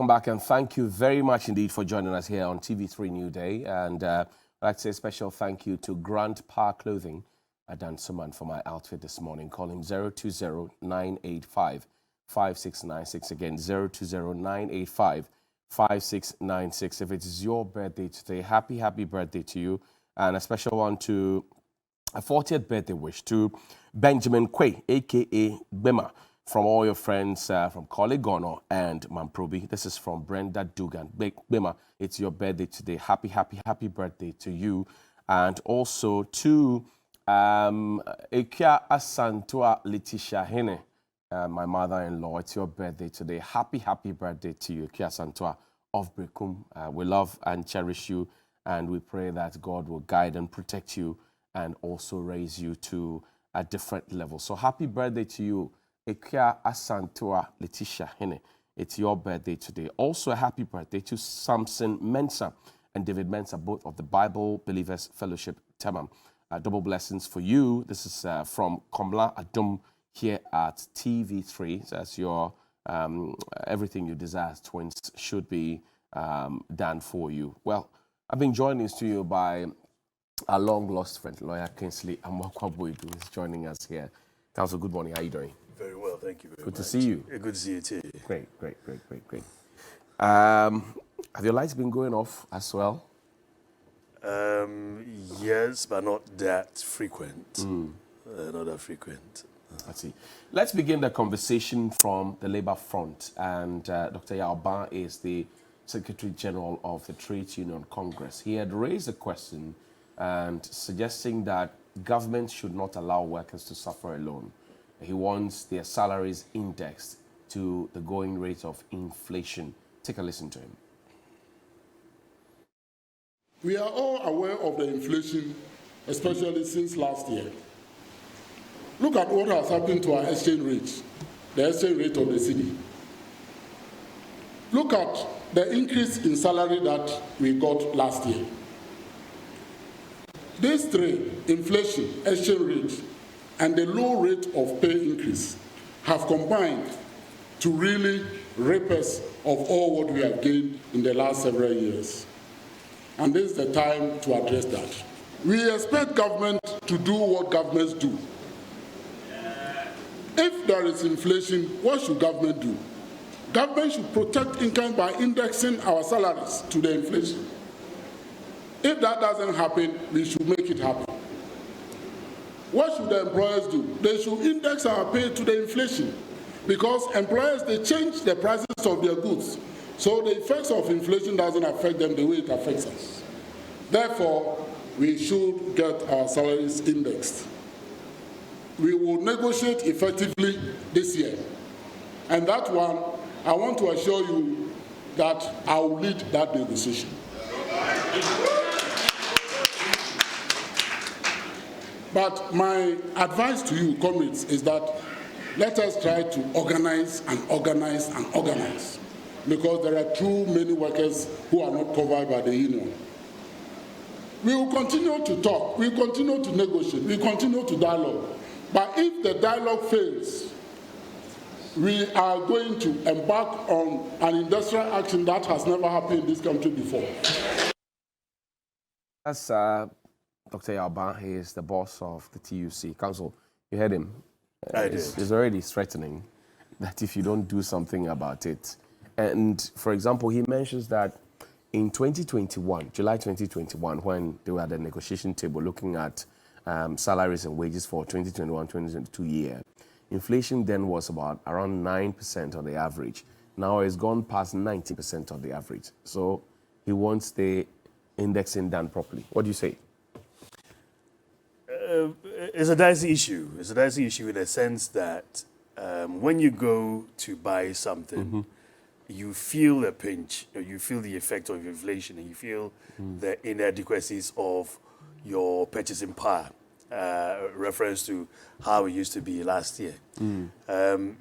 Come back and thank you very much indeed for joining us here on TV3Newday. And I'd like to say a special thank you to Grant Power Clothing, Dan Suman, for my outfit this morning. Call him 020-985-5696. Again, 020-985-5696. If it is your birthday today, happy birthday to you. And a special one to a 40th birthday wish to Benjamin Quay, a.k.a. Bema, from all your friends from Collegono and Mamprobi. This is from Brenda Dugan. Bema, it's your birthday today. Happy birthday to you. And also to Ekia Asantua Letitia Hene, my mother-in-law. It's your birthday today. Happy birthday to you, Ekia Asantua of Brekum. We love and cherish you, and we pray that God will guide and protect you and also raise you to a different level. So happy birthday to you, Ekia Asantua Letitia Hene. It's your birthday today. Also a happy birthday to Samson Mensah and David Mensah, both of the Bible Believers Fellowship Temam. Double blessings for you. This is from Komla Adum here at TV3. So that's your everything you desire as twins should be done for you. Well, I've been joined in studio by our long-lost friend, Lawyer Kingsley Amwakwaboidu, is joining us here. Counsel, good morning. How are you doing? Very well, thank you very much. Good to see you. Yeah, good to see you too. Great. Have your lights been going off as well? Yes, but not that frequent. Not that frequent. I see. Let's begin the conversation from the Labour Front. And Dr. Yalba is the Secretary General of the Trade Union Congress. He had raised a question and suggesting that government should not allow workers to suffer alone. He wants their salaries indexed to the going rate of inflation. Take a listen to him. We are all aware of the inflation, especially since last year. Look at what has happened to our exchange rate, the exchange rate of the city. Look at the increase in salary that we got last year. These three, inflation, exchange rate, and the low rate of pay increase, have combined to really rape us of all what we have gained in the last several years. And this is the time to address that. We expect government to do what governments do. If there is inflation, what should government do? Government should protect income by indexing our salaries to the inflation. If that doesn't happen, we should make it happen. What should the employers do? They should index our pay to the inflation, because employers, they change the prices of their goods. So the effects of inflation doesn't affect them the way it affects us. Therefore, we should get our salaries indexed. We will negotiate effectively this year. And that one, I want to assure you that I will lead that negotiation. But my advice to you, comrades, is that let us try to organize, because there are too many workers who are not covered by the union. We will continue to talk, we will continue to negotiate, we will continue to dialogue. But if the dialogue fails, we are going to embark on an industrial action that has never happened in this country before. That's Dr. Yalba. He is the boss of the TUC. Council, you heard him. He's already threatening that if you don't do something about it. And, for example, he mentions that in 2021, July 2021, when they were at the negotiation table looking at salaries and wages for 2021-2022 year, inflation then was about around 9% on the average. Now it's gone past 90% on the average. So he wants the indexing done properly. What do you say? It's a dicey issue. It's a dicey issue in the sense that when you go to buy something, you feel the pinch, you feel the effect of inflation, and you feel the inadequacies of your purchasing power, reference to how it used to be last year.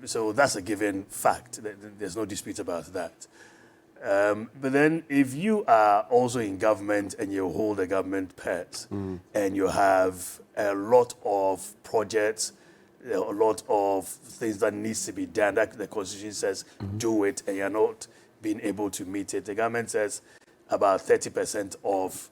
So that's a given fact. There's no dispute about that. But then if you are also in government and you hold a government purse and you have a lot of projects, a lot of things that needs to be done, that the Constitution says do it, and you're not been able to meet it. The government says about 30% of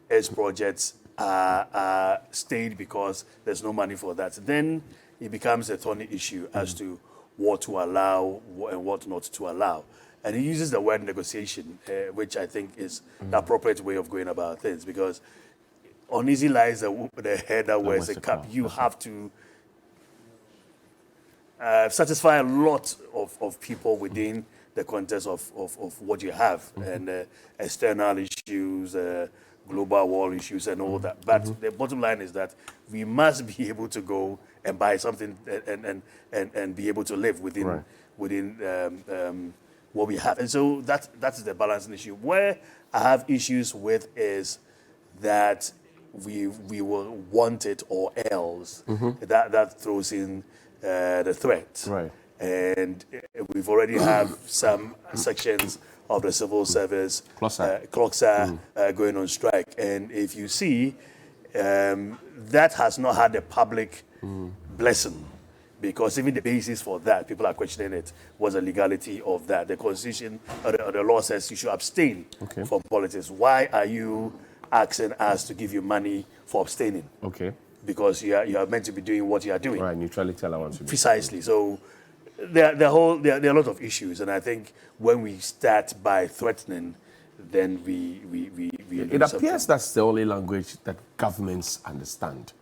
its projects are stayed because there's no money for that. Then it becomes a thorny issue as to what to allow and what not to allow. And he uses the word negotiation, which I think is the appropriate way of going about things, because uneasy lies the head that wears a cap. You have to satisfy a lot of people within the context of what you have, and external issues, global war issues, and all that. But the bottom line is that we must be able to go and buy something and be able to live within what we have. And so that is the balancing issue. Where I have issues with is that we will want it or else. That throws in the threat. Right. And we've already have some sections of the civil service, clocks are going on strike. And if you see, that has not had the public blessing, because even the basis for that, people are questioning it, was the legality of that. The Constitution or the law says you should abstain from politics. Why are you asking us to give you money for abstaining? Okay. Because you are meant to be doing what you are doing. Right, neutrality allowance. Precisely. So there are a lot of issues, and I think when we start by threatening, then we it appears that's the only language that governments understand,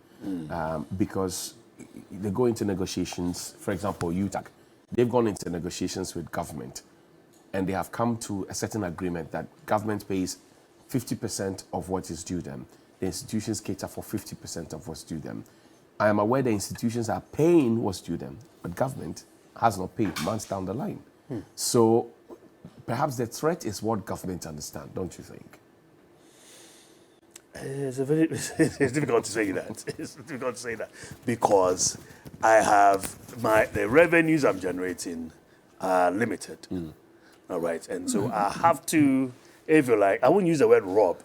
because they go into negotiations. For example, TUC, they've gone into negotiations with government, and they have come to a certain agreement that government pays 50% of what is due them. The institutions cater for 50% of what's due them. I am aware the institutions are paying what's due them, but government has not paid months down the line. So perhaps the threat is what government understand, don't you think? It's difficult to say that. It's difficult to say that because I have the revenues I'm generating are limited. All right, and so I have to, if you like, I wouldn't use the word rob,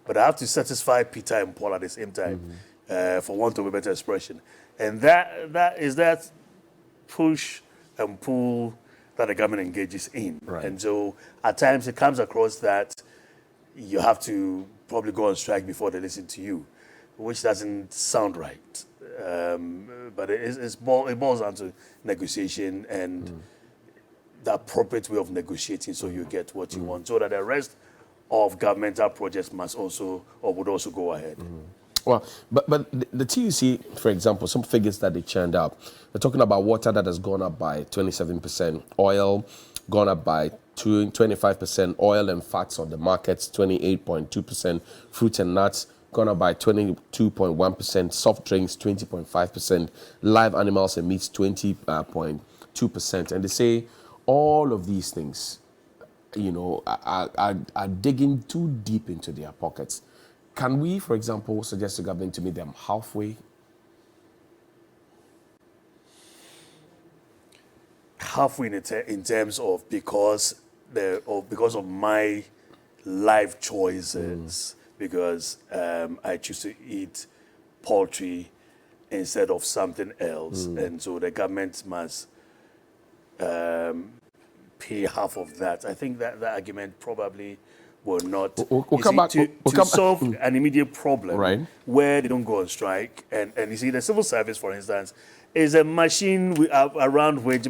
but I have to satisfy Peter and Paul at the same time, for want of a better expression. And that is that push and pull that the government engages in. Right. And so at times it comes across that you have to probably go on strike before they listen to you, which doesn't sound right. But it boils down to negotiation and the appropriate way of negotiating so you get what you want, so that the rest of governmental projects must also or would also go ahead. Well, but the TUC, for example, some figures that they churned out, they're talking about water that has gone up by 27%, oil gone up by 25%, oil and fats on the markets 28.2%, fruits and nuts gone up by 22.1%, soft drinks 20.5%, live animals and meats 20.2%. And they say all of these things, are digging too deep into their pockets. Can we, for example, suggest to government to meet them halfway? Halfway in terms of because of my life choices, because I choose to eat poultry instead of something else, and so the government must pay half of that. I think that argument probably will not solve an immediate problem where they don't go on strike. And you see, the civil service, for instance, is a machine around which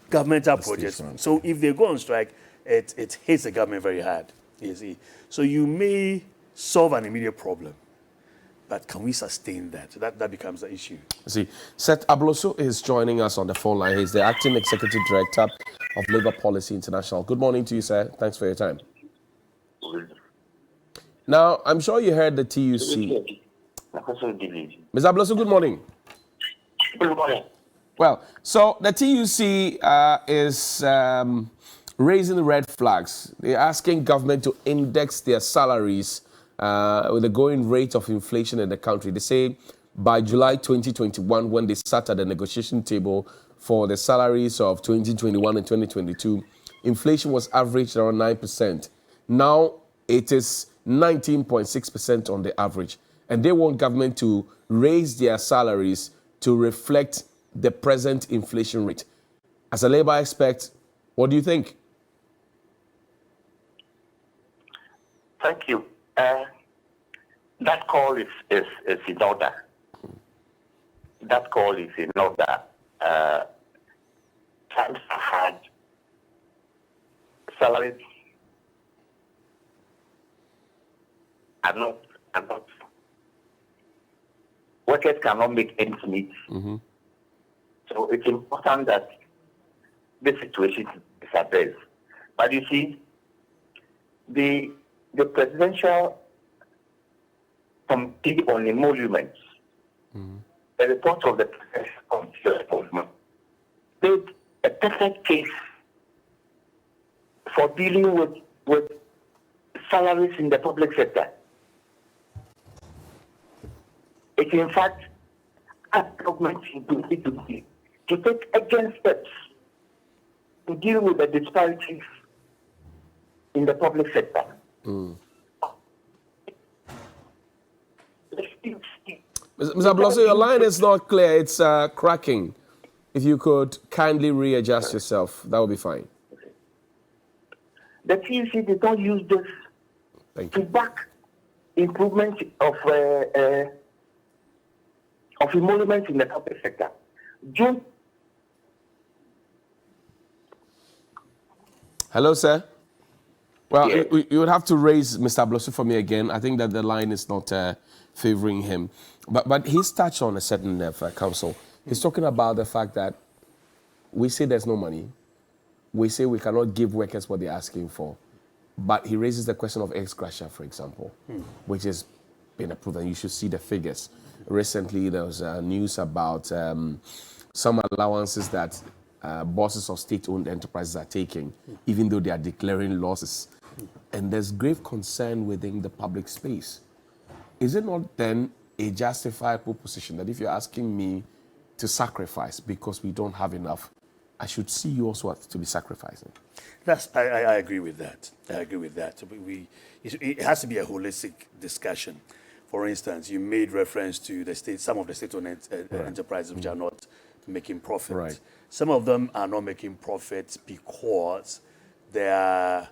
governmental projects. So if they go on strike, it hits the government very hard. You see, so you may solve an immediate problem, but can we sustain that? That becomes the issue. See, Seth Abloso is joining us on the phone line. He's the Acting Executive Director of Labour Policy International. Good morning to you, sir. Thanks for your time. Now, I'm sure you heard the TUC. Ms. Abloso, good morning. Good morning. Well, so the TUC is raising the red flags. They're asking government to index their salaries with the going rate of inflation in the country. They say by July 2021, when they sat at the negotiation table for the salaries of 2021 and 2022, inflation was averaged around 9%. Now it is 19.6% on the average. And they want government to raise their salaries to reflect the present inflation rate. As a labor expert, what do you think? Thank you. That call is in order. That call is in order. Times are hard. Salaries are not. Workers cannot make ends meet. Mm-hmm. So it's important that this situation is addressed. But you see, the presidential committee on emoluments, the report of the presidential committee on emoluments, made a perfect case for dealing with salaries in the public sector. It in fact asked government to take urgent steps to deal with the disparities in the public sector. Mr. Blosso, your line is not clear. It's cracking. If you could kindly readjust yourself, that would be fine. The TUC did not use this to back improvement of emoluments in the public sector. Hello, sir. Well, Yes. you would have to raise Mr. Blosso for me again. I think that the line is not favoring him. But he's touched on a certain council. He's talking about the fact that we say there's no money. We say we cannot give workers what they're asking for. But he raises the question of ex gratia, for example, which has been approved, and you should see the figures. Recently, there was news about some allowances that bosses of state-owned enterprises are taking, even though they are declaring losses. And there's grave concern within the public space. Is it not then a justifiable position that if you're asking me to sacrifice because we don't have enough, I should see you also to be sacrificing? I agree with that. I agree with that. It has to be a holistic discussion. For instance, you made reference to some of the state-owned enterprises which are not making profit. Right. Some of them are not making profits because their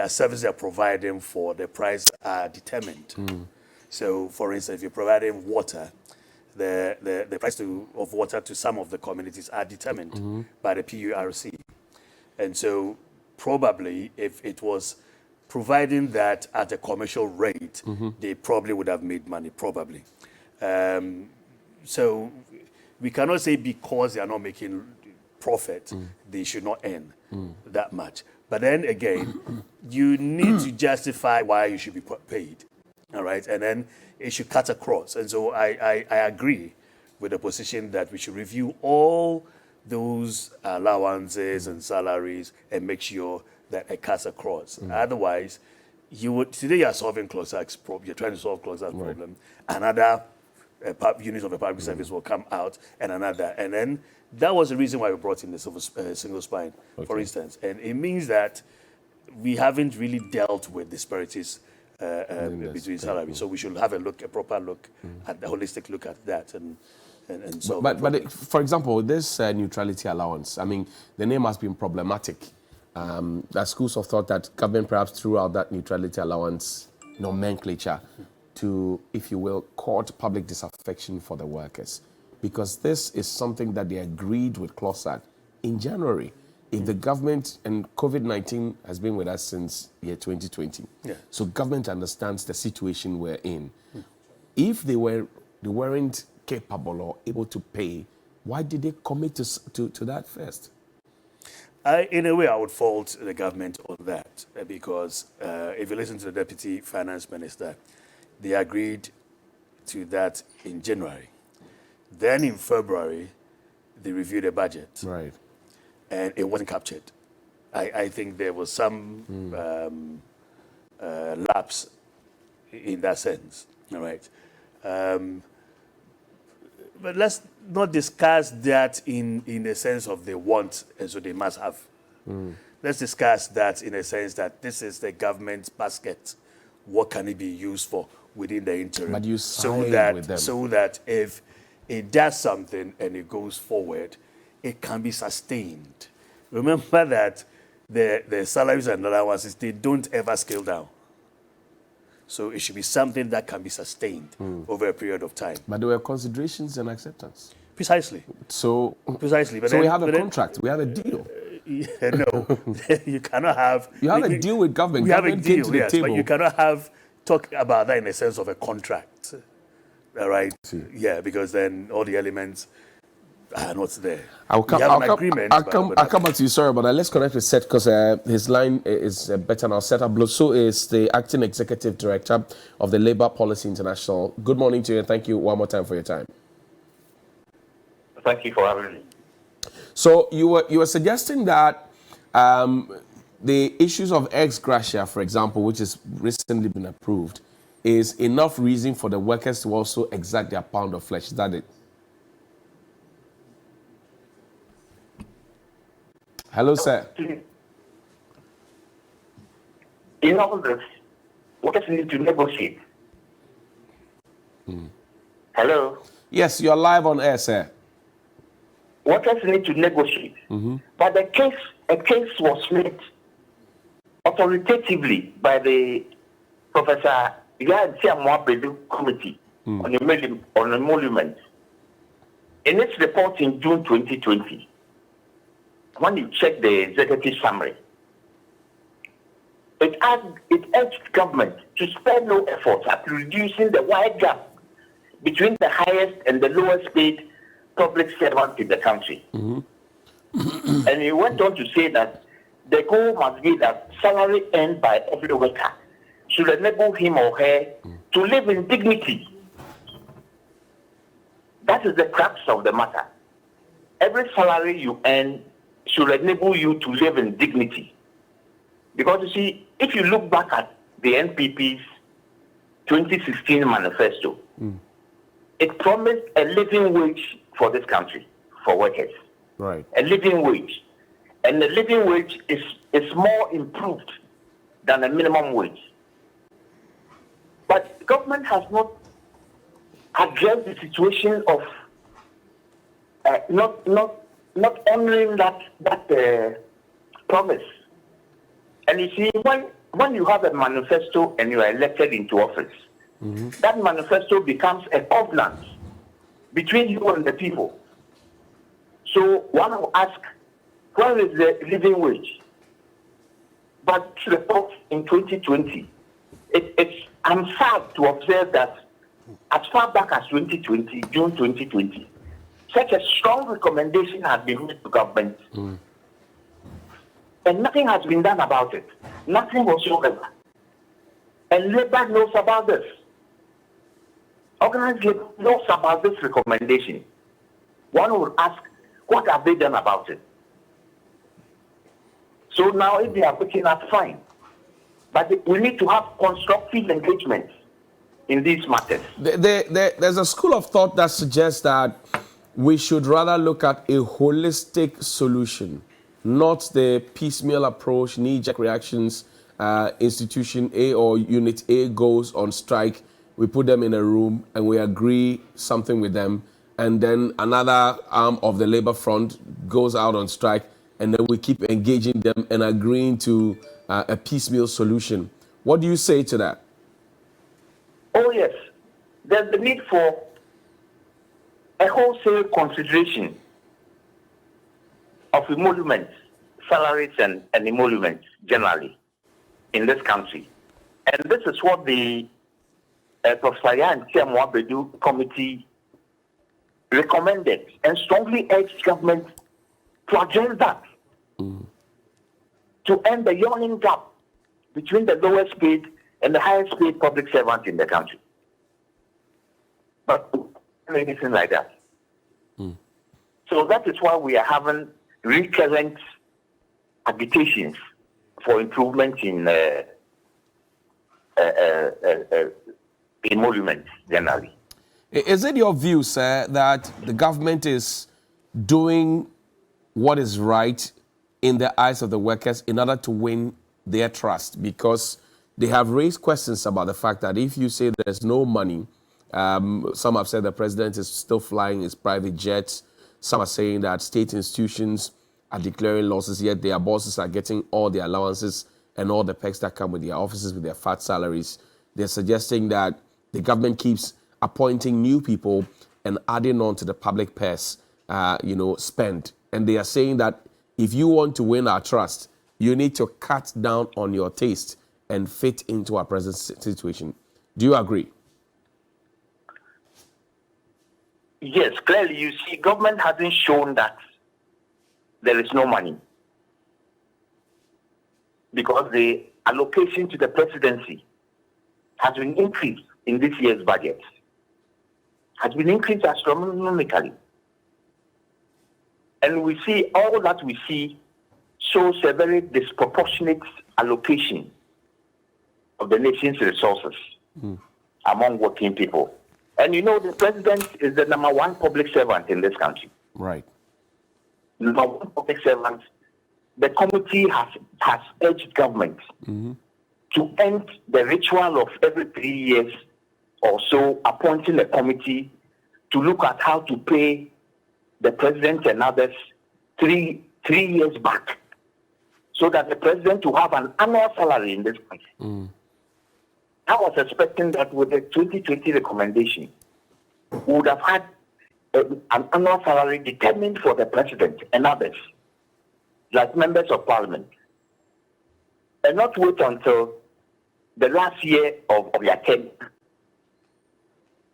services they're providing for the price are determined. So, for instance, if you're providing water, the price of water to some of the communities are determined by the PURC. And so, probably, if it was providing that at a commercial rate, they probably would have made money, probably. So we cannot say because they are not making profit, they should not earn that much. But then again, you need to justify why you should be paid, all right? And then it should cut across. And so I agree with the position that we should review all those allowances and salaries and make sure that it cuts across. Otherwise, today you are solving CLOSAC's problem, you're trying to solve CLOSAC's problem. Another unit of the public service will come out and another. And then that was the reason why we brought in the single spine, for instance. And it means that we haven't really dealt with disparities between salaries. So we should have a proper look at the holistic look at that and so. But for example, this neutrality allowance, I mean, the name has been problematic. That schools have thought that government perhaps threw out that neutrality allowance nomenclature to, if you will, court public disaffection for the workers. Because this is something that they agreed with CLOSAC in January. If the government, and COVID-19 has been with us since year 2020, so government understands the situation we're in. If they weren't capable or able to pay, why did they commit to that first? In a way, I would fault the government on that because if you listen to the Deputy Finance Minister, they agreed to that in January. Then in February, they reviewed the budget. Right. And it wasn't captured. I think there was some lapse in that sense. All right. But let's not discuss that in the sense of they want, and so they must have. Let's discuss that in a sense that this is the government's basket. What can it be used for within the interim? But you side with them. So that if it does something and it goes forward, it can be sustained. Remember that the salaries and allowances, they don't ever scale down. So it should be something that can be sustained over a period of time. But there were considerations and acceptance. Precisely. So, Precisely. But so then, we have a contract. We have a deal. No, you cannot have. You have a deal with government. We have a Government came deal, to the yes, table. but you cannot talk about that in the sense of a contract. All right? Yeah, because then all the elements are not there. I'll come back to you. Sorry about that. Let's connect with Seth because his line is better now. Seth Abloso is the acting executive director of the Labour Policy International. Good morning to you, and thank you one more time for your time. Thank you for having me. So you were suggesting that the issues of ex gratia, for example, which has recently been approved, is enough reason for the workers to also exact their pound of flesh. Is that it? Hello, sir. In all this, workers need to negotiate. Hello? Yes, you're live on air, sir. Workers need to negotiate. But a case was made authoritatively by the Professor Bedu Committee on emolument in its report in June 2020. When you check the executive summary, it urged government to spare no effort at reducing the wide gap between the highest and the lowest paid public servants in the country. And he went on to say that the goal must be that salary earned by every worker should enable him or her to live in dignity. That is the crux of the matter. Every salary you earn should enable you to live in dignity. Because you see, if you look back at the NPP's 2016 manifesto, it promised a living wage for this country, for workers. Right. A living wage. And the living wage is more improved than a minimum wage. But government has not addressed the situation of not honoring that promise. And you see, when you have a manifesto and you are elected into office, that manifesto becomes a covenant between you and the people. So one will ask, where is the living wage? But report in 2020, I'm sad to observe that as far back as 2020, June 2020, such a strong recommendation has been made to government. And nothing has been done about it. Nothing whatsoever. And Labour knows about this. Organized Labour knows about this recommendation. One would ask, what have they done about it? So now if they are looking at, fine. But we need to have constructive engagement in these matters. There's a school of thought that suggests that we should rather look at a holistic solution, not the piecemeal approach, knee-jerk reactions. Institution A or Unit A goes on strike, we put them in a room and we agree something with them, and then another arm of the labor front goes out on strike, and then we keep engaging them and agreeing to a piecemeal solution. What do you say to that? Oh yes, there's the need for a wholesale consideration of emoluments, salaries and emoluments generally in this country. And this is what the Professor Bedu Committee recommended and strongly urged government to address that, to end the yawning gap between the lowest paid and the highest paid public servants in the country. But anything like that. So that is why we are having recurrent agitations for improvement in emoluments generally. Is it your view, sir, that the government is doing what is right in the eyes of the workers in order to win their trust? Because they have raised questions about the fact that if you say there's no money, some have said the president is still flying his private jets. Some are saying that state institutions are declaring losses, yet their bosses are getting all the allowances and all the perks that come with their offices, with their fat salaries. they're suggesting that the government keeps appointing new people and adding on to the public purse, spend. And they are saying that if you want to win our trust, you need to cut down on your taste and fit into our present situation. Do you agree? Yes, clearly you see government hasn't shown that there is no money, because the allocation to the presidency has been increased in this year's budget, has been increased astronomically. And we see, all that we see shows a very disproportionate allocation of the nation's resources among working people. And the president is the number one public servant in this country. Right. Number one public servant. The committee has urged government to end the ritual of every 3 years or so appointing a committee to look at how to pay the president and others three years back, so that the president will have an annual salary in this country. I was expecting that with the 2020 recommendation, we would have had an annual salary determined for the president and others, like members of parliament, and not wait until the last year of their tenure,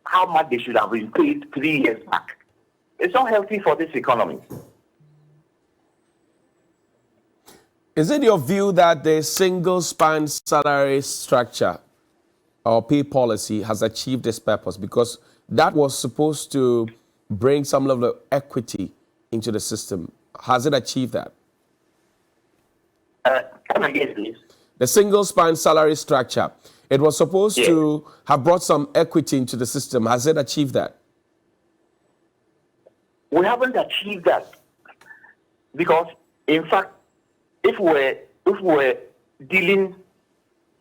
how much they should have been paid 3 years back. It's not healthy for this economy. Is it your view that the single-span salary structure or pay policy has achieved its purpose? Because that was supposed to bring some level of equity into the system. Has it achieved that? Come again, please. The single-span salary structure, it was supposed to have brought some equity into the system. Has it achieved that? We haven't achieved that, because, in fact, if we're dealing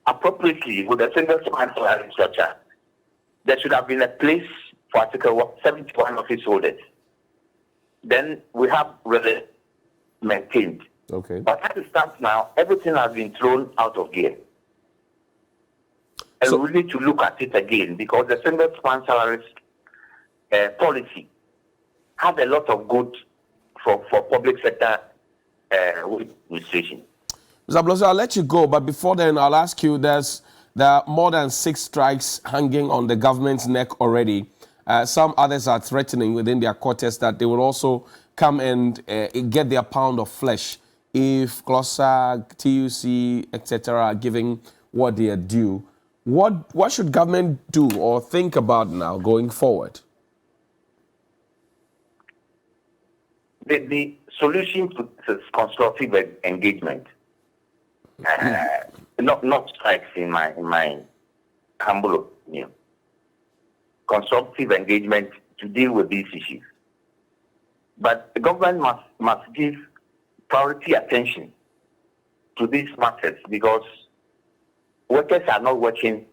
appropriately with the single-span salary structure, there should have been a place for Article 71 office holders. Then we have really maintained. Okay. But as it stands now, everything has been thrown out of gear. And we need to look at it again, because the single-span salary policy has a lot of good for public sector administration. Mr. Bloso, I'll let you go, but before then, I'll ask you, there are more than 6 strikes hanging on the government's neck already. Some others are threatening within their quarters that they will also come and get their pound of flesh if CLOSAG, TUC, etc. are giving what they are due. What should government do or think about now going forward? The solution to constructive engagement, not strikes in my humble opinion. Constructive engagement to deal with these issues. But the government must give priority attention to these matters, because workers are not working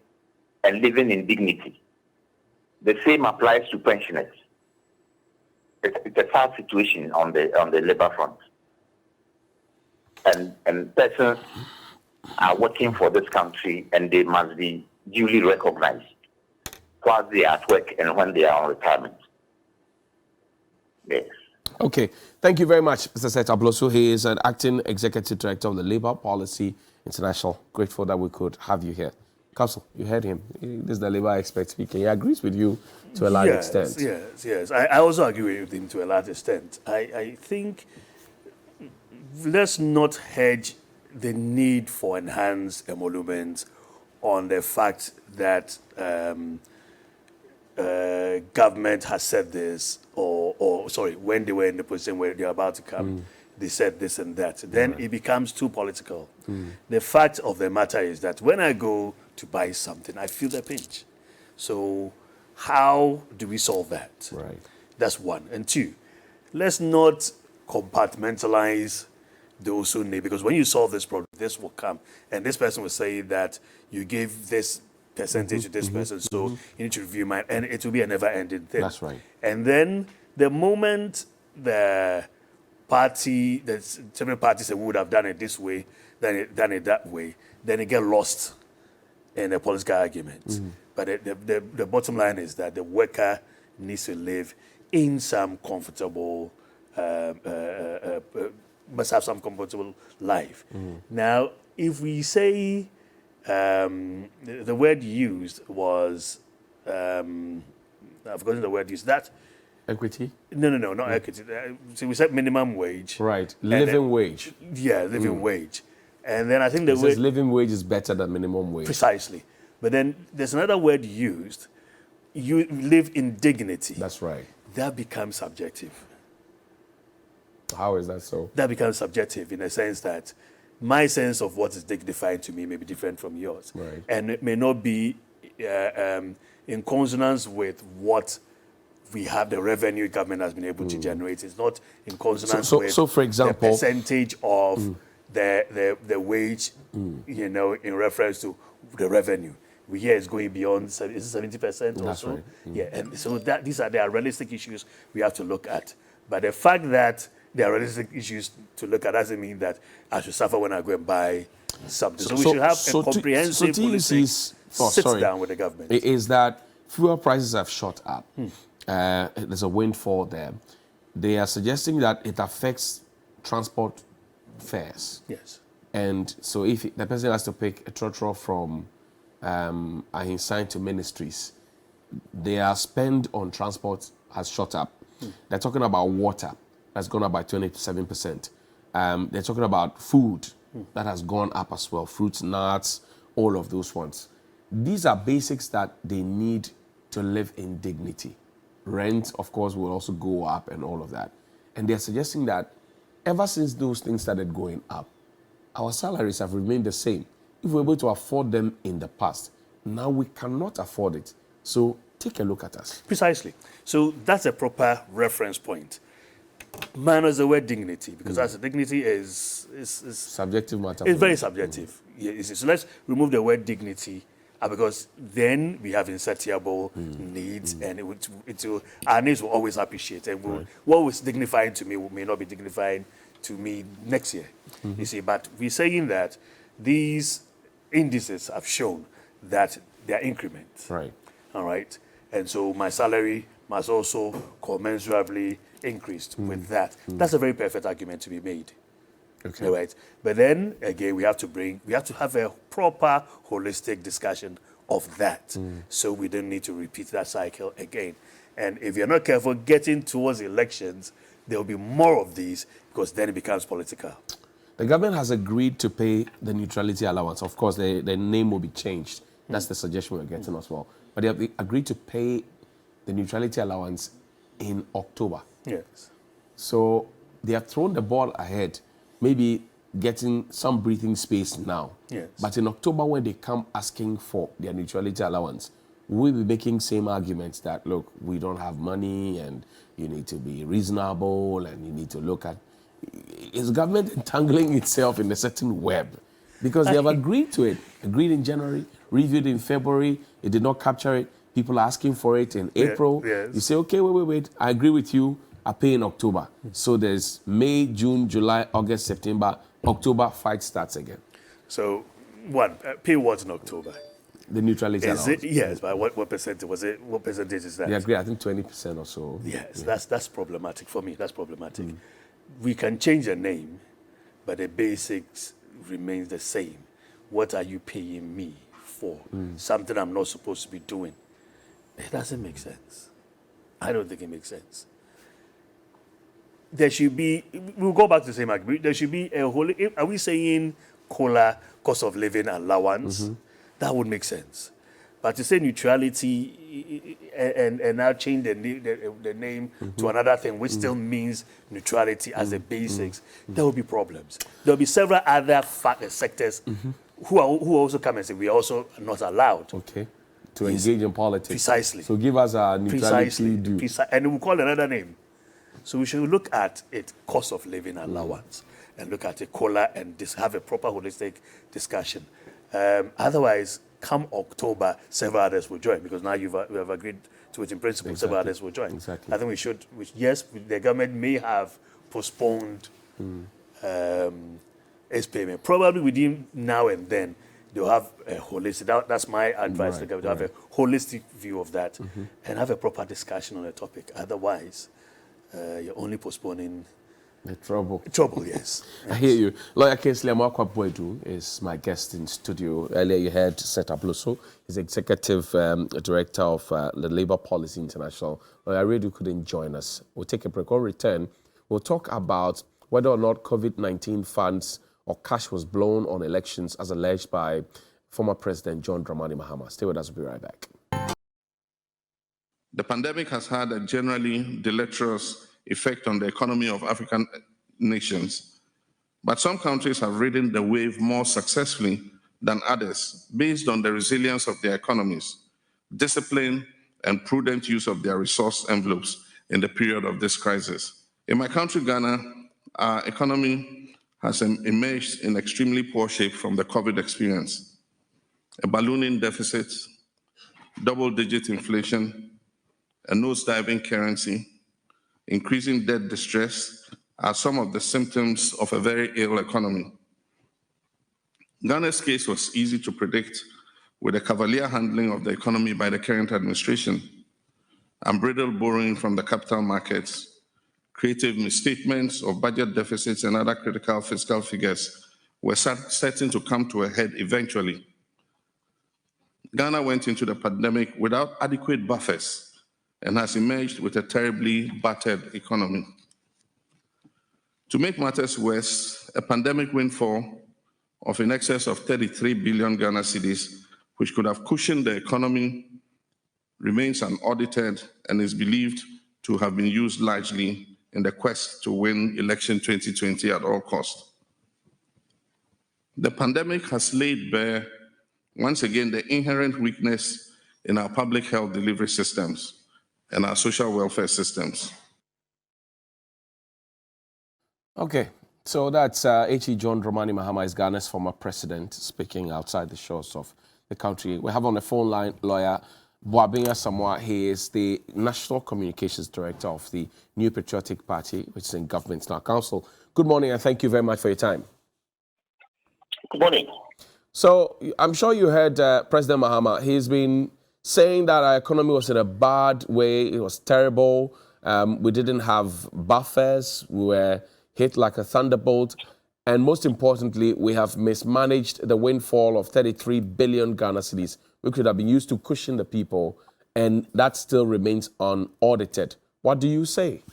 and living in dignity. The same applies to pensioners. It's a sad situation on the labor front. And persons are working for this country, and they must be duly recognized while they are at work and when they are on retirement. Yes. Okay. Thank you very much, Mr. Seth Abloso. He is an acting executive director of the Labour Policy International. Grateful that we could have you here. Council, you heard him. This is the Labour expert speaking. He agrees with you to a large extent. Yes. I also agree with him to a large extent. I think let's not hedge the need for enhanced emoluments on the fact that government has said this, or when they were in the position where they're about to come, they said this and that. Then it becomes too political. The fact of the matter is that when I go to buy something, I feel the pinch. So how do we solve that? Right. That's one. And two, let's not compartmentalize those who need, because when you solve this problem, this will come. And this person will say that you gave this percentage to this person, so you need to review mine, and it will be a never-ending thing. That's right. And then the moment the several parties would have done it this way, done it that way, then it get lost and a political argument. But the bottom line is that the worker needs to live in some comfortable, must have some comfortable life. Now, if we say the word used was, I've forgotten the word used, that Equity? no, not equity. So we said minimum wage. Right. Living wage. Yeah, living wage. And then I think the It word says living wage is better than minimum wage. precisely. But then there's another word used. You live in dignity. That's right. That becomes subjective. How is that so? That becomes subjective in the sense that my sense of what is dignified to me may be different from yours. Right. And it may not be in consonance with what we have, the revenue government has been able to generate. It's not in consonance with So for example, the percentage of the wage, in reference to the revenue. We hear it's going beyond, is it 70% or That's so? right. Yeah, and so these are realistic issues we have to look at. But the fact that there are realistic issues to look at doesn't mean that I should suffer when I go and buy something. So we should have a comprehensive TUC's sit down with the government. Is that fuel prices have shot up. There's a windfall there. They are suggesting that it affects transport fares. Yes. And so if the person has to pick a trotro from assigned to ministries, their spend on transport has shot up. They're talking about water, that's gone up by 27%. They're talking about food, that has gone up as well. Fruits, nuts, all of those ones. These are basics that they need to live in dignity. Rent, of course, will also go up and all of that. And they're suggesting that ever since those things started going up, our salaries have remained the same. If we're able to afford them in the past, now we cannot afford it. So take a look at us. Precisely. So that's a proper reference point. Minus the word dignity, because that's dignity is Subjective matter. it's very subjective. Yeah, you see. So let's remove the word dignity, because then we have insatiable needs, and our needs will always appreciate. And what was dignifying to me may not be dignifying to me next year. You see, but we're saying that these indices have shown that they are increments. Right. All right. And so my salary must also commensurably increase with that. That's a very perfect argument to be made. Okay. All right. But then again, we have to have a proper holistic discussion of that. So we don't need to repeat that cycle again. And if you're not careful, getting towards elections, there will be more of these, because then it becomes political. The government has agreed to pay the neutrality allowance. Of course, the name will be changed. That's the suggestion we're getting as well. But they have agreed to pay the neutrality allowance in October. Yes. So they have thrown the ball ahead, maybe getting some breathing space now. Yes. But in October, when they come asking for their neutrality allowance, we'll be making same arguments that, look, we don't have money and you need to be reasonable and you need to look at... Is government entangling itself in a certain web? Because they have agreed to it. Agreed in January, reviewed in February, it did not capture it. People are asking for it in April. Yes. You say, okay, wait, I agree with you. I pay in October. So there's May, June, July, August, September, October, fight starts again. So, pay what in October? The neutrality Is allowance. it? Yes, but what percentage was it? What percentage is that? They agree, I think 20% or so. Yes, that's problematic for me. That's problematic. We can change the name, but the basics remains the same. What are you paying me for? Something I'm not supposed to be doing. It doesn't make sense. I don't think it makes sense. There should be, we'll go back to the same argument, there should be a whole, are we saying COLA, cost of living allowance? That would make sense. But to say neutrality and now change the name to another thing, which still means neutrality as the basics, there will be problems. There will be several other sectors who also come and say we are also not allowed. Okay. To engage in politics. Precisely. So give us a neutrality due. And we'll call another name. So we should look at it, cost of living allowance, and look at it, COLA, and have a proper holistic discussion. Otherwise, come October, several others will join, because now we have agreed to it in principle. Exactly. Several others will join. Exactly. I think yes, the government may have postponed its payment. Probably within now and then, they'll have a holistic, that's my advice to the government, to have a holistic view of that and have a proper discussion on the topic. Otherwise, you're only postponing the trouble. Trouble, yes. I hear you. Lawyer Kingsley Amakwa-Boadu is my guest in studio. Earlier you heard Seth Abloso. He's Executive Director of the Labour Policy International. Lawyer Redu couldn't join us. We'll take a break. On return, we'll talk about whether or not COVID-19 funds or cash was blown on elections as alleged by former President John Dramani Mahama. Stay with us. We'll be right back. The pandemic has had a generally deleterious effect on the economy of African nations, but some countries have ridden the wave more successfully than others based on the resilience of their economies, discipline, and prudent use of their resource envelopes in the period of this crisis. In my country, Ghana, our economy has emerged in extremely poor shape from the COVID experience. A ballooning deficit, double-digit inflation, a nose-diving currency, increasing debt distress are some of the symptoms of a very ill economy. Ghana's case was easy to predict with the cavalier handling of the economy by the current administration, unbridled borrowing from the capital markets, creative misstatements of budget deficits and other critical fiscal figures were certain to come to a head eventually. Ghana went into the pandemic without adequate buffers and has emerged with a terribly battered economy. To make matters worse, a pandemic windfall of in excess of 33 billion Ghana cedis, which could have cushioned the economy, remains unaudited and is believed to have been used largely in the quest to win election 2020 at all costs. The pandemic has laid bare, once again, the inherent weakness in our public health delivery systems and our social welfare systems. Okay, so that's H.E. John Dramani Mahama, is Ghana's former president, speaking outside the shores of the country. We have on the phone line lawyer Boabinya Samoa. He is the National Communications Director of the New Patriotic Party, which is in government now. Council, good morning and thank you very much for your time. Good morning. So I'm sure you heard President Mahama. He's been saying that our economy was in a bad way, it was terrible, we didn't have buffers, we were hit like a thunderbolt, and most importantly, we have mismanaged the windfall of 33 billion Ghana cedis, which could have been used to cushion the people, and that still remains unaudited. What do you say?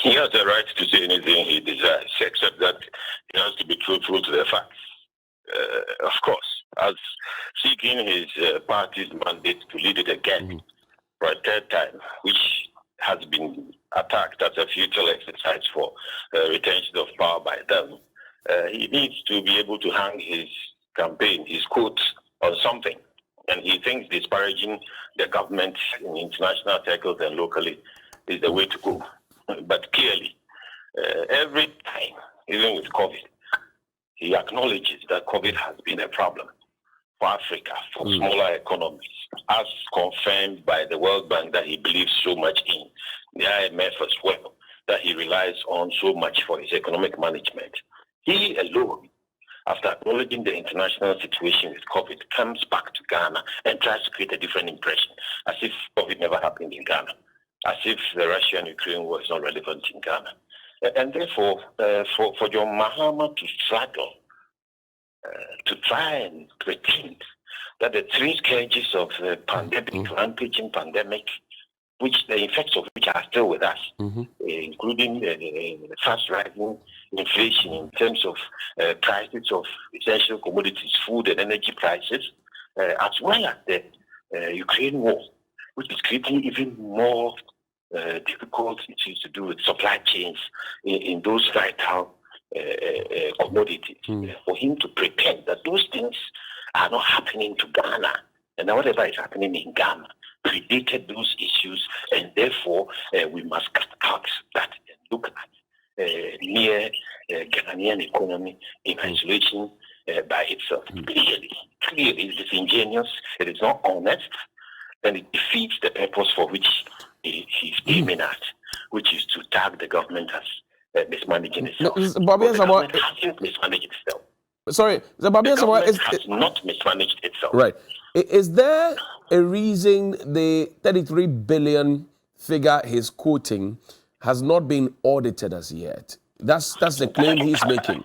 He has the right to say anything he desires, except that he has to be truthful to the facts. Of course, as seeking his party's mandate to lead it again for a third time, which has been attacked as a futile exercise for retention of power by them, he needs to be able to hang his campaign, his quotes on something. And he thinks disparaging the government in international circles and locally is the way to go. But clearly, every time, even with COVID, he acknowledges that COVID has been a problem for Africa, for smaller economies, as confirmed by the World Bank that he believes so much in, the IMF as well, that he relies on so much for his economic management. He alone, after acknowledging the international situation with COVID, comes back to Ghana and tries to create a different impression, as if COVID never happened in Ghana, as if the Russia-Ukraine war is not relevant in Ghana. And therefore, for John Mahama to struggle, to try and pretend that the three scourges of the pandemic, rampaging pandemic, which the effects of which are still with us, including fast rising inflation in terms of prices of essential commodities, food and energy prices, as well as the Ukraine war, which is creating even more difficult issues to do with supply chains in those vital commodities. For him to pretend that those things are not happening to Ghana, and that whatever is happening in Ghana predated those issues, and therefore we must cut out that and look at near Ghanaian economy in isolation by itself. Clearly, it is disingenuous, it is not honest, and it defeats the purpose for which he's aiming at, which is to tag the government as mismanaging itself. Bobby, the government hasn't mismanaged itself. Sorry, The government has not mismanaged itself. Right. Is there a reason the 33 billion figure he's quoting has not been audited as yet? That's the claim he's making.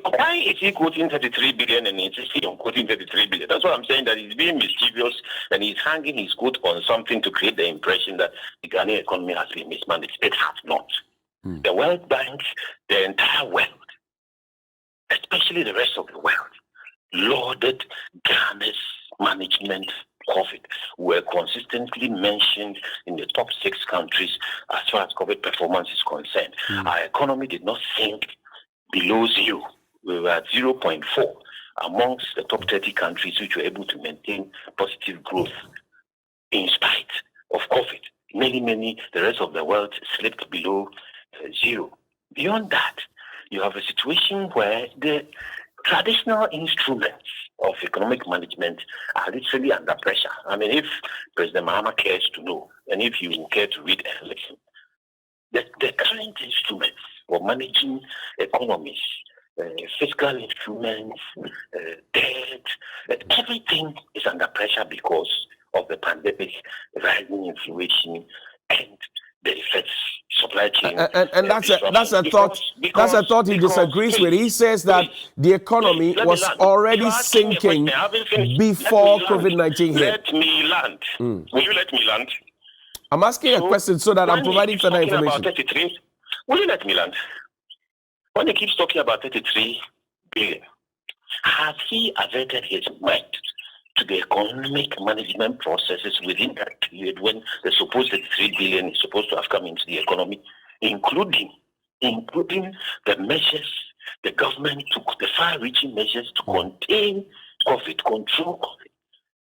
Why is he quoting 33 billion and insisting on quoting 33 billion? That's what I'm saying, that he's being mischievous and he's hanging his quote on something to create the impression that the Ghanaian economy has been mismanaged. It has not. The World Bank, the entire world, especially the rest of the world, lauded Ghana's management COVID. Were consistently mentioned in the top 6 countries as far as COVID performance is concerned. Our economy did not sink below 0. We were at 0.4 amongst the top 30 countries which were able to maintain positive growth in spite of COVID. Many, the rest of the world slipped below 0. Beyond that, you have a situation where the traditional instruments of economic management are literally under pressure. I mean, if President Mahama cares to know, and if you care to read a lesson, the current instruments for managing economies, fiscal instruments, debt, everything is under pressure because of the pandemic, rising inflation, and the effects, supply chain. And that's a thought he disagrees with. He says that the economy was already sinking before COVID-19 hit. Let me land. Will you let me land? I'm asking a question so that I'm providing further information. Will you let me land? When he keeps talking about 33 billion, has he averted his mind to the economic management processes within that period when the supposed 33 billion is supposed to have come into the economy, including the measures the government took, the far-reaching measures to contain COVID, control COVID,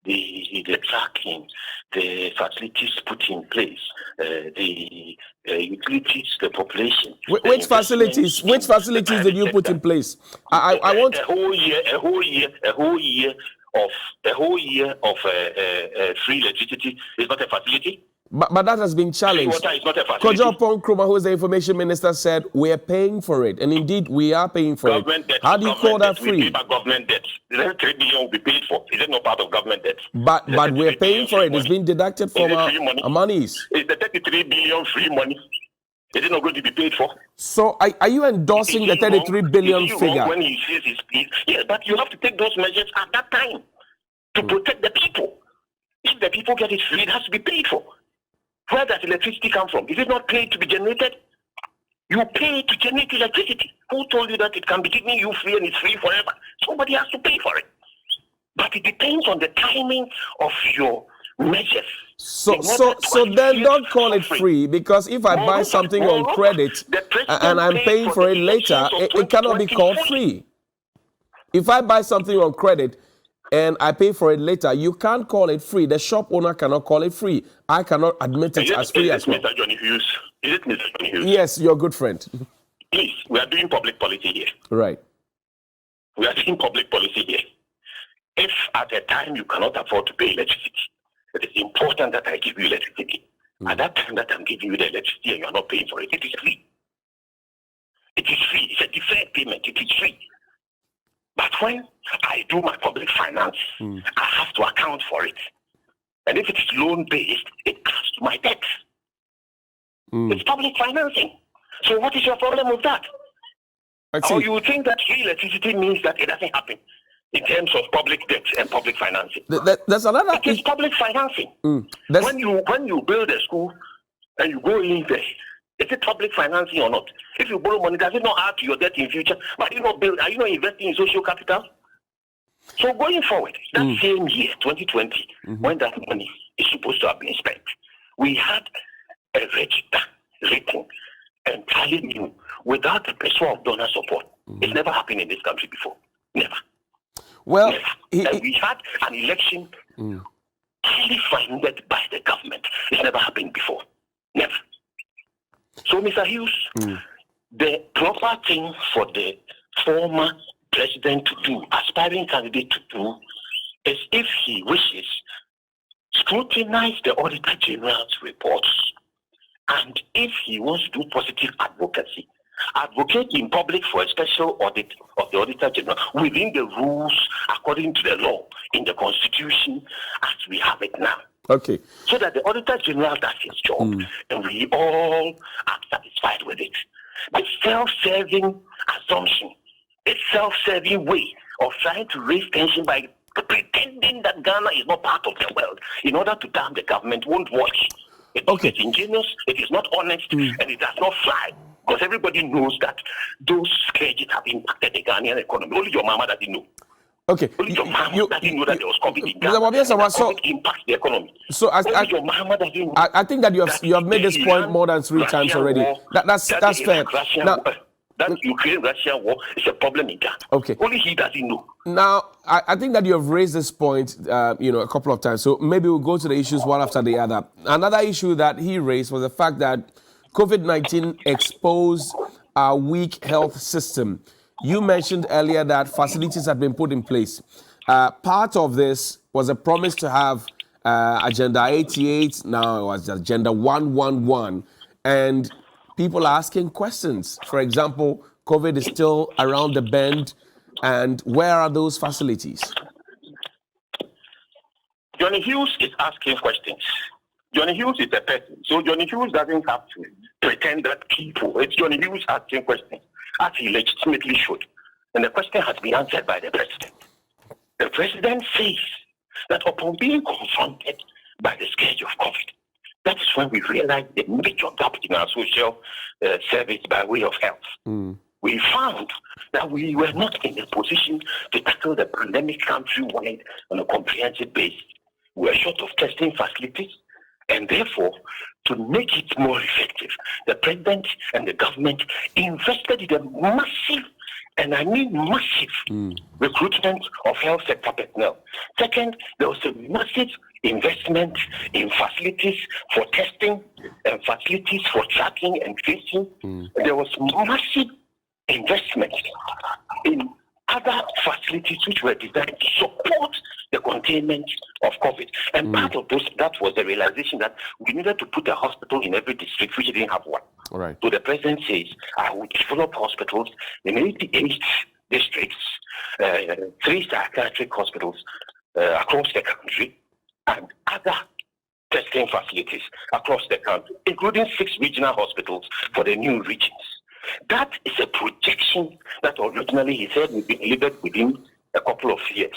the tracking, the facilities put in place, the utilities, the population. Which facilities did you put in place? I want a whole year of free electricity is not a facility. But that has been challenged. Water is not a facility. Kojo Nkrumah, who is the information minister, said we are paying for it, and indeed we are paying for government it. Debt, how do you call that free? We pay back government debt. The 3 billion will be paid for. Is it not part of government debt? But we're paying for it. It's being deducted from our monies. Is the 33 billion free money? Is it not going to be paid for? So are you endorsing the 33 billion figure? When he says his please, yeah, but you have to take those measures at that time to protect the people. If the people get it free, it has to be paid for. Where does electricity come from? Is it not paid to be generated? You pay to generate electricity. Who told you that it can be given you free and it's free forever? Somebody has to pay for it. But it depends on the timing of your measures. So then don't call it free, because if I buy something on credit and I'm paying for it later, it cannot be called free. If I buy something on credit and I pay for it later, you can't call it free. The shop owner cannot call it free. I cannot admit it as free as well. Mr. Johnny Hughes? Is it Mr. Johnny Hughes? Yes, your good friend. Please, we are doing public policy here. Right. We are doing public policy here. If at a time you cannot afford to pay electricity, it is important that I give you electricity. At that time that I'm giving you the electricity and you are not paying for it, it is free. It is free. It's a deferred payment. It is free. But when I do my public finance, I have to account for it. And if it is loan-based, it comes to my debt. It's public financing. So what is your problem with that? Or you think that free electricity means that it doesn't happen in terms of public debt and public financing? There's another. It is public financing. When you build a school and you go in there, is it public financing or not? If you borrow money, does it not add to your debt in future? But are you not investing in social capital? So going forward, that same year, 2020, when that money is supposed to have been spent, we had a register written entirely new without the pressure of donor support. It's never happened in this country before. Never. Well, never. We had an election highly funded by the government. It's never happened before. Never. So, Mr. Hughes, the proper thing for the former president to do, aspiring candidate to do, is, if he wishes, scrutinize the Auditor General's reports. And if he wants to do positive advocacy, advocate in public for a special audit of the Auditor General within the rules according to the law in the Constitution as we have it now. Okay. So that the Auditor General does his job and we all are satisfied with it. The self-serving assumption, the self-serving way of trying to raise tension by pretending that Ghana is not part of the world in order to damn the government won't work. It is ingenious, it is not honest, and it does not fly. Because everybody knows that those scourges have impacted the Ghanaian economy. Only your mama doesn't know. Okay. Only your mama doesn't know that there was COVID in Mr. Ghana. Wabiasawa, so COVID impacts the economy. So your mama doesn't know. I think that you have made this point more than 3 times already. That's fair. Now, that Ukraine-Russia war is a problem in Ghana. Okay. Only he doesn't know. Now, I think that you have raised this point, a couple of times. So maybe we'll go to the issues one after the other. Another issue that he raised was the fact that COVID-19 exposed our weak health system. You mentioned earlier that facilities had been put in place. Part of this was a promise to have Agenda 88. Now it was Agenda 111. And people are asking questions. For example, COVID is still around the bend. And where are those facilities? Johnny Hughes is asking questions. Johnny Hughes is a person. So Johnny Hughes doesn't have to pretend that people. It's Johnny Hughes asking questions, as he legitimately should. And the question has been answered by the president. The president says that upon being confronted by the scourge of COVID, that is when we realized the major gap in our social service by way of health. We found that we were not in a position to tackle the pandemic countrywide on a comprehensive basis. We were short of testing facilities, and therefore, to make it more effective, the president and the government invested in a massive, and I mean massive, recruitment of health sector personnel. Second, there was a massive investment in facilities for testing and facilities for tracking and tracing. There was massive investment in other facilities which were designed to support the containment of COVID. And part of that was the realization that we needed to put a hospital in every district which didn't have one. All right. So the president says, I will develop hospitals in 88 districts, 3 psychiatric hospitals across the country, and other testing facilities across the country, including 6 regional hospitals for the new regions. That is a projection that originally he said would be delivered within a couple of years.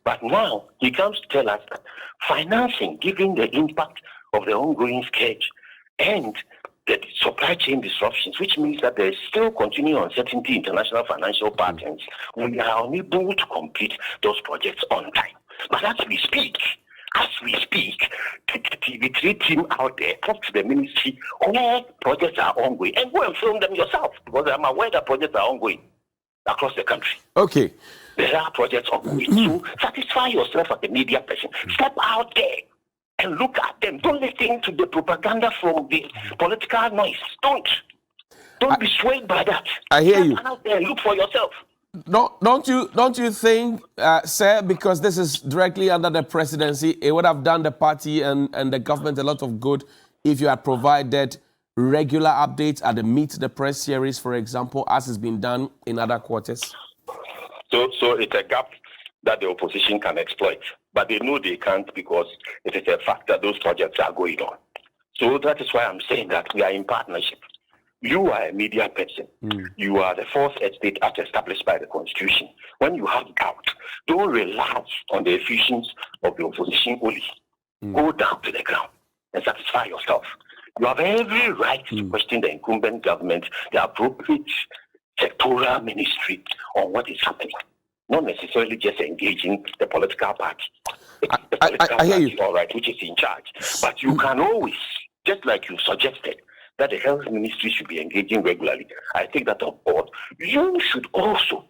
But now he comes to tell us that financing, given the impact of the ongoing scourge and the supply chain disruptions, which means that there is still continuing uncertainty in international financial patterns, we are unable to complete those projects on time. But as we speak, take the TV3 team out there, talk to the ministry where projects are ongoing, and go and film them yourself, because I'm aware that projects are ongoing across the country. Okay. There are projects ongoing. So satisfy yourself as a media person. Step out there and look at them. Don't listen to the propaganda from the political noise. Don't be swayed by that. I hear you. Step out there and look for yourself. Don't you think, sir, because this is directly under the presidency, it would have done the party and the government a lot of good if you had provided regular updates at the Meet the Press series, for example, as has been done in other quarters? So it's a gap that the opposition can exploit, but they know they can't because it is a fact that those projects are going on. So that is why I'm saying that we are in partnership. You are a media person. You are the fourth estate as established by the Constitution. When you have doubt, don't rely on the efficiency of the opposition only. Go down to the ground and satisfy yourself. You have every right to question the incumbent government, the appropriate sectoral ministry on what is happening. Not necessarily just engaging the political party. The political I hear party, you. all right, which is in charge. But you can always, just like you suggested, that the health ministry should be engaging regularly. I take that on board. You should also,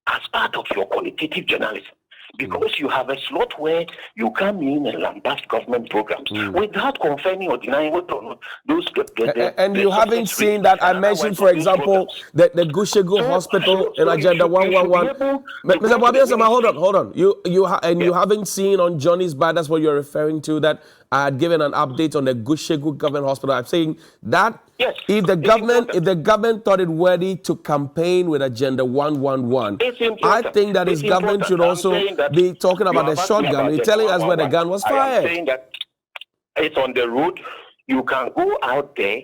as part of your qualitative journalism, because you have a slot where you come in and lambast government programs without confirming or denying what or not those. And you haven't seen that. I mentioned, for example, the Gushego Hospital in Agenda 111. Mr. Wabiasawa, hold on. You haven't seen on Johnny's Bar, that's what you're referring to, that I had given an update on the Gushegu Government Hospital. I'm saying that Yes, if the government thought it worthy to campaign with Agenda 111, I think that its government should also be talking about the shotgun. You're telling us where the gun was fired. I'm saying that it's on the road. You can go out there,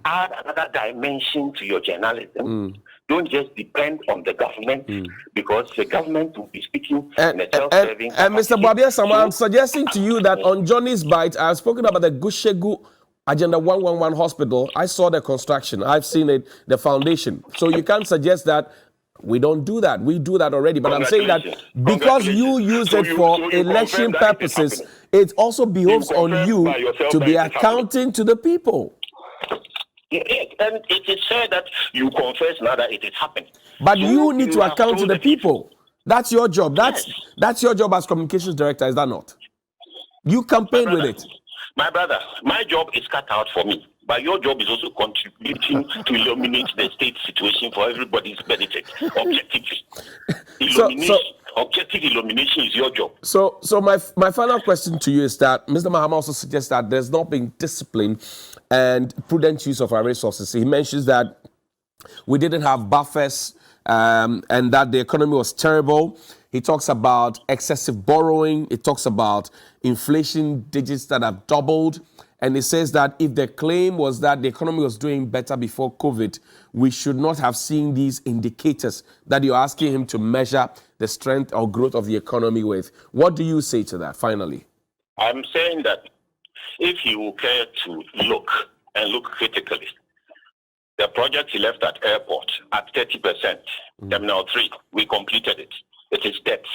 add another dimension to your journalism. Don't just depend on the government because the government will be speaking in a self-serving. And Mr. Babia Sama, I'm suggesting to you that on Johnny's Bite, I've spoken about the Gushegu Agenda 111 hospital. I saw the construction. I've seen it, the foundation. So you can't suggest that we don't do that. We do that already. But I'm saying that because you use it for election purposes, it also behoves on you to be accounting to the people. Yes, and it is said that you confess now that it is happening. But you need to account to the people. That's your job. That's your job as communications director, is that not? You campaign with it. My brother, my job is cut out for me. But your job is also contributing to illuminate the state situation for everybody's benefit. Objectively. Objective illumination is your job. So my final question to you is that Mr. Mahama also suggests that there's not been discipline and prudent use of our resources. He mentions that we didn't have buffers and that the economy was terrible. He talks about excessive borrowing. He talks about inflation digits that have doubled. And he says that if the claim was that the economy was doing better before COVID, we should not have seen these indicators that you're asking him to measure the strength or growth of the economy with. What do you say to that, finally? I'm saying that if you will care to look critically, the project he left at airport at 30%, Terminal 3, we completed it. It is debts.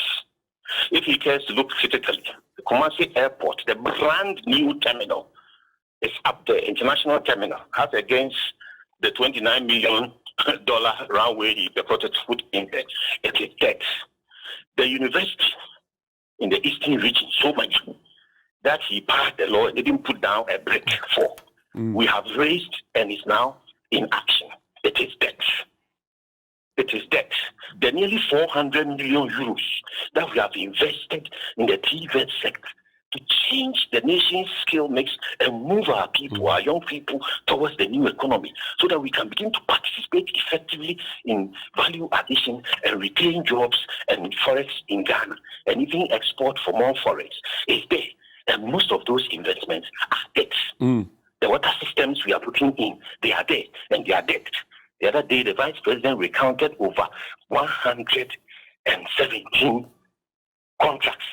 If he cares to look critically, the Kumasi Airport, the brand new terminal, is up there, international terminal, as against the $29 million runway he purported to put in there. It is debt. The university in the eastern region, so much that he passed the law and didn't put down a brick for. We have raised and is now in action. It is debt. It is debt. The nearly 400 million euros that we have invested in the TVET sector to change the nation's skill mix and move our people, our young people, towards the new economy so that we can begin to participate effectively in value addition and retain jobs and forex in Ghana and even export for more forex is there. And most of those investments are debt. The water systems we are putting in, they are there and they are debt. The other day, the Vice President recounted over 117 contracts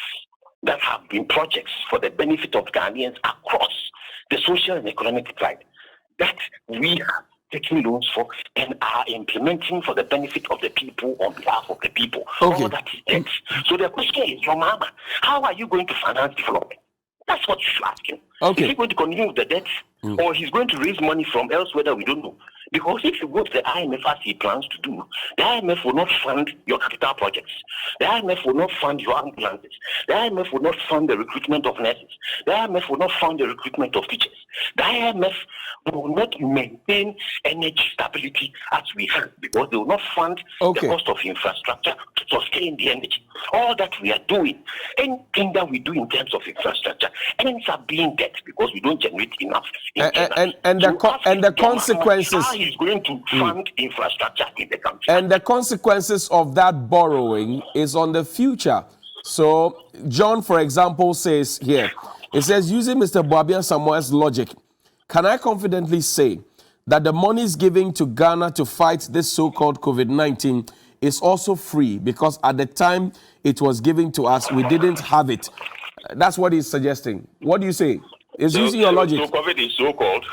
that have been projects for the benefit of Ghanaians across the social and economic side that we are taking loans for and are implementing for the benefit of the people on behalf of the people. Okay. All that is debt. So the question is, your mama, how are you going to finance development? That's what you should ask him. Okay. Is he going to continue with the debt or he's going to raise money from elsewhere that we don't know? Because if you go to the IMF as he plans to do, the IMF will not fund your capital projects. The IMF will not fund your ambulances. The IMF will not fund the recruitment of nurses. The IMF will not fund the recruitment of teachers. The IMF will not maintain energy stability as we have because they will not fund the cost of infrastructure to sustain the energy. All that we are doing, anything that we do in terms of infrastructure ends up being debt because we don't generate enough. And the consequences. How he's going to fund infrastructure in the country. And the consequences of that borrowing is on the future. So John, for example, says here, it says, using Mr. Boabia Samuel's logic, can I confidently say that the monies given to Ghana to fight this so-called COVID-19 is also free because at the time it was given to us, we didn't have it? That's what he's suggesting. What do you say? Is using your logic. So COVID is so-called.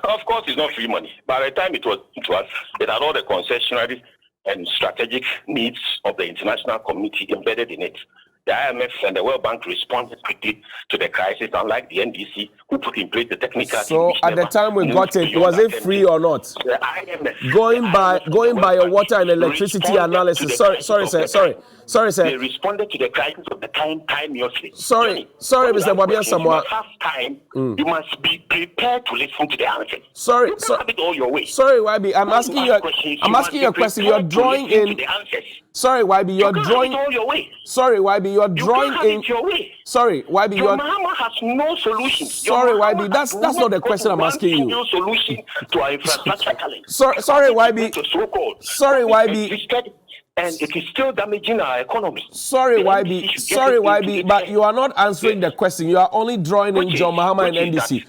Of course, it's not free money. By the time it was to us, it had all the concessionary and strategic needs of the international community embedded in it. The IMF and the World Bank responded quickly to the crisis, unlike the NDC, who put in place the technical. So at the time we got it, was it free or not? The IMF, going by your water and electricity analysis. Sorry, sir. They responded to the crisis of the time timelessly. Sorry, Mr. Boabia Samuel. You must have time. You must be prepared to listen to the answers. Sorry, you have it all your way. Sorry, YB. I'm asking you a question. You're drawing in. Sorry, YB, you're you drawing. Have it all your way. Sorry, YB, you're drawing you can't have it your way. Sorry, YB, Your Mahama has no solution. Sorry, YB, that's not the question I'm asking you. No solution to our infrastructure challenge. Sorry, YB. Sorry, YB. And it is still damaging our economy. Sorry, YB. Sorry, YB. But you are not answering the question. You are only drawing in John Mahama and NDC.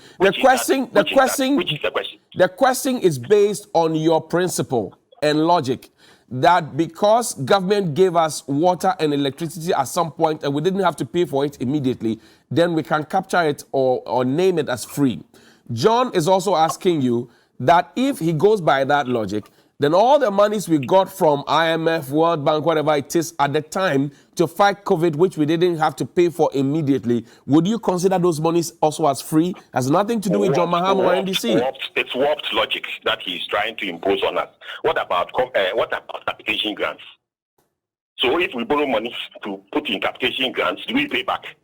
The question is based on your principle and logic that because government gave us water and electricity at some point and we didn't have to pay for it immediately, then we can capture it or name it as free. John is also asking you that if he goes by that logic, then all the monies we got from IMF, World Bank, whatever it is at the time to fight COVID, which we didn't have to pay for immediately, would you consider those monies also as free? Has nothing to do with John Mahama or NDC. It's warped logic that he's trying to impose on us. What about capitation grants? So if we borrow money to put in capitation grants, do we pay back?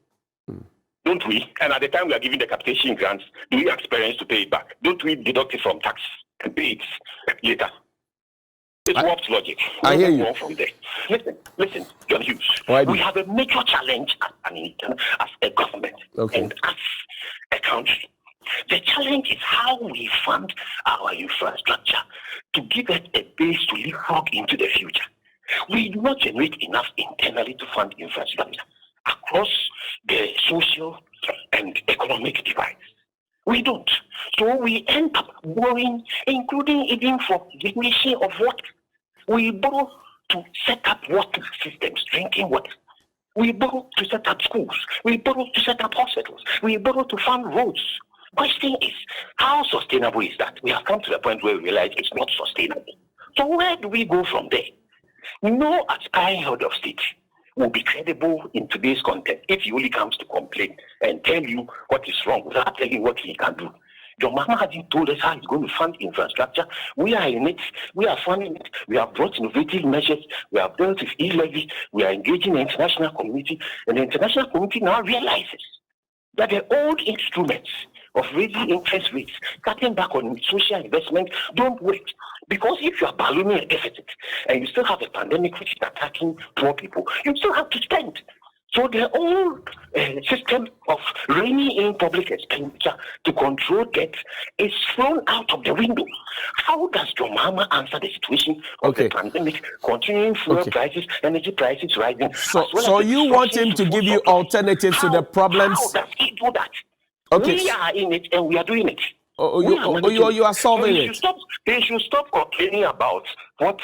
Don't we? And at the time we are giving the capitation grants, do we experience to pay it back? Don't we deduct it from tax and pay it later? It's warped logic. I hear you. From there. Listen, John Hughes. We have a major challenge as a government and as a country. The challenge is how we fund our infrastructure to give it a base to leapfrog into the future. We do not generate enough internally to fund infrastructure across the social and economic divides. We don't. So we end up borrowing, including even for generation of water. We borrow to set up water systems, drinking water. We borrow to set up schools. We borrow to set up hospitals. We borrow to fund roads. Question is, how sustainable is that? We have come to the point where we realize it's not sustainable. So where do we go from there? No aspiring head of state will be credible in today's context if he only comes to complain and tell you what is wrong without telling you what he can do. John Mahama hasn't told us how he's going to fund infrastructure. We are in it. We are funding it. We have brought innovative measures. We have dealt with e-levy. We are engaging the international community. And the international community now realizes that the old instruments of raising interest rates, cutting back on social investment, don't work. Because if you are ballooning a deficit and you still have a pandemic which is attacking poor people, you still have to spend. So the old system of reining in public expenditure to control debt is thrown out of the window. How does John Mahama answer the situation of the pandemic, continuing fuel prices, energy prices rising? So you want him to give you alternatives to the problems? How does he do that? Okay. We are in it and we are doing it. You are solving it. He should stop complaining about what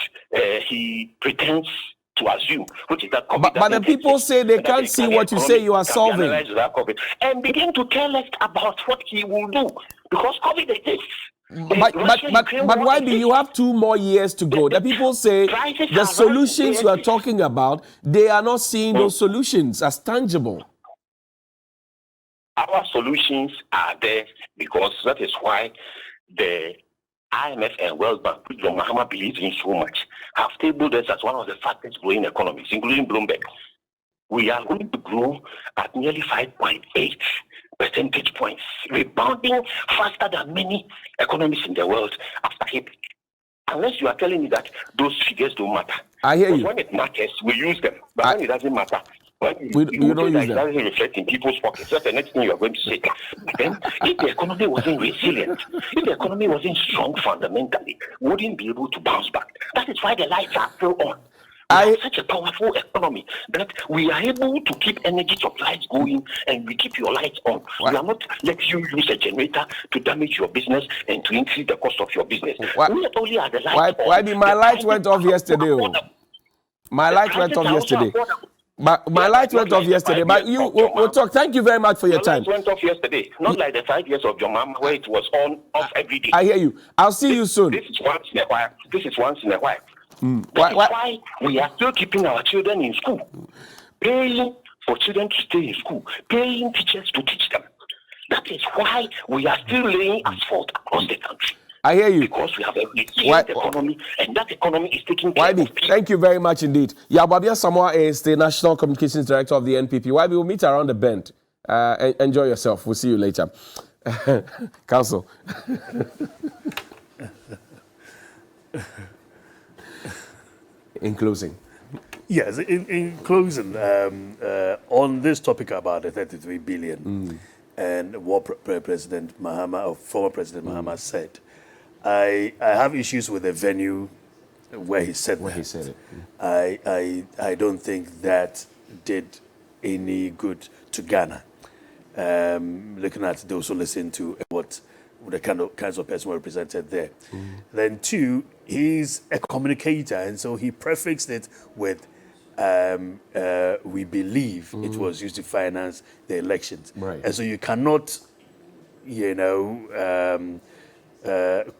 he pretends to assume, which is that but the people say they can't see what you say you are solving. And begin to tell us about what he will do. Because COVID exists. But why do you have 2 more years to go? The people say the solutions you are talking about, they are not seeing those solutions as tangible. Our solutions are there because that is why the IMF and World Bank, which John Mahama believes in so much, have tabled us as one of the fastest growing economies, including Bloomberg. We are going to grow at nearly 5.8 percentage points, rebounding faster than many economies in the world after HIP. Unless you are telling me that those figures don't matter. I hear you. When it matters, we use them. But when it doesn't matter, we don't use them. It doesn't reflect in people's pockets. That's the next thing you are going to say. Then, if the economy wasn't resilient, if the economy wasn't strong fundamentally, we wouldn't be able to bounce back. That is why the lights are still on. We have such a powerful economy that we are able to keep energy supplies going and we keep your lights on. We are not letting you use a generator to damage your business and to increase the cost of your business. We only are the lights on. Why did my light went off yesterday? My light went off yesterday. My light went off yesterday, but we'll talk. Thank you very much for your time. My light went off yesterday, not like the 5 years of John Mahama where it was off every day. I hear you. I'll see you soon. This is once in a while. That is why we are still keeping our children in school, paying for children to stay in school, paying teachers to teach them. That is why we are still laying asphalt across the country. I hear you. Because we have a resilient economy, and that economy is taking care of people. Thank you very much indeed. Yababia Samoa is the National Communications Director of the NPP. YB, we'll meet around the bend. Enjoy yourself. We'll see you later. Council. In closing. Yes, in closing, on this topic about the 33 billion and what President Mahama, or former President Mahama said, I have issues with the venue where he said Where that. he said it. I don't think that did any good to Ghana. Looking at those who listen to what the kinds of person were represented there. Then two, he's a communicator, and so he prefixed it with we believe it was used to finance the elections. Right. And so you cannot,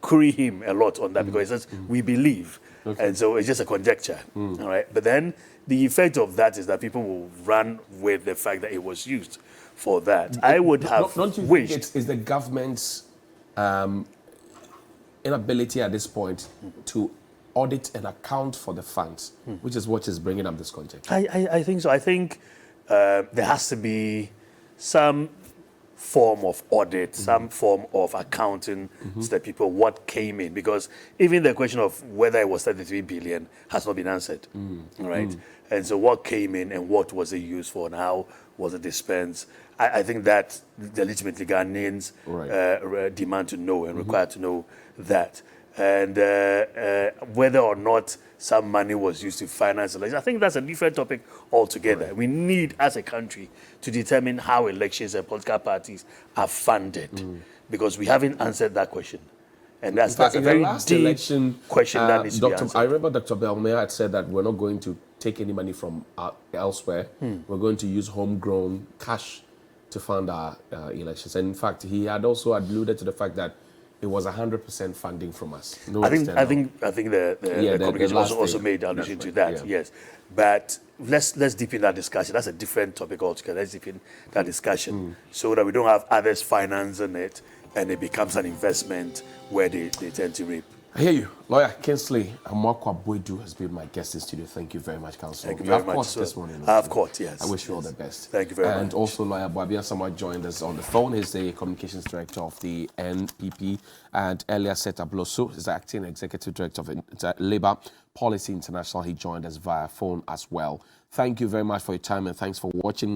query him a lot on that because he says we believe. Okay. And so it's just a conjecture. All right. But then the effect of that is that people will run with the fact that it was used for that. I would have Don't you wished. think it's the government's inability at this point to audit and account for the funds, which is what is bringing up this conjecture? I think so. I think there has to be some form of audit, some form of accounting to the people what came in, because even the question of whether it was 33 billion has not been answered, right? And so what came in and what was it used for and how was it dispensed? I think that the legitimately Ghanaians demand to know and require to know that. And whether or not some money was used to finance elections, I think that's a different topic altogether. Right. We need, as a country, to determine how elections and political parties are funded, because we haven't answered that question. And that's a very deep election, question that needs to be answered. I remember Dr. Belmea had said that we're not going to take any money from elsewhere. We're going to use homegrown cash to fund our elections. And in fact, he had also alluded to the fact that it was 100% funding from us. No I think the communication also made allusion to that. Yeah. Yes, but let's deepen that discussion. That's a different topic altogether. Let's deepen that discussion so that we don't have others financing it and it becomes an investment where they tend to reap. I hear you. Lawyer Kingsley Amoakwa Boydu has been my guest in studio. Thank you very much, Counsel. Thank you very much. Court this morning. I have court, yes. I wish you all the best. Thank you very much. And also, Lawyer Boabia Samwa joined us on the phone. He's the Communications Director of the NPP. And earlier, Seta Bloso is the Acting Executive Director of Labour Policy International. He joined us via phone as well. Thank you very much for your time and thanks for watching.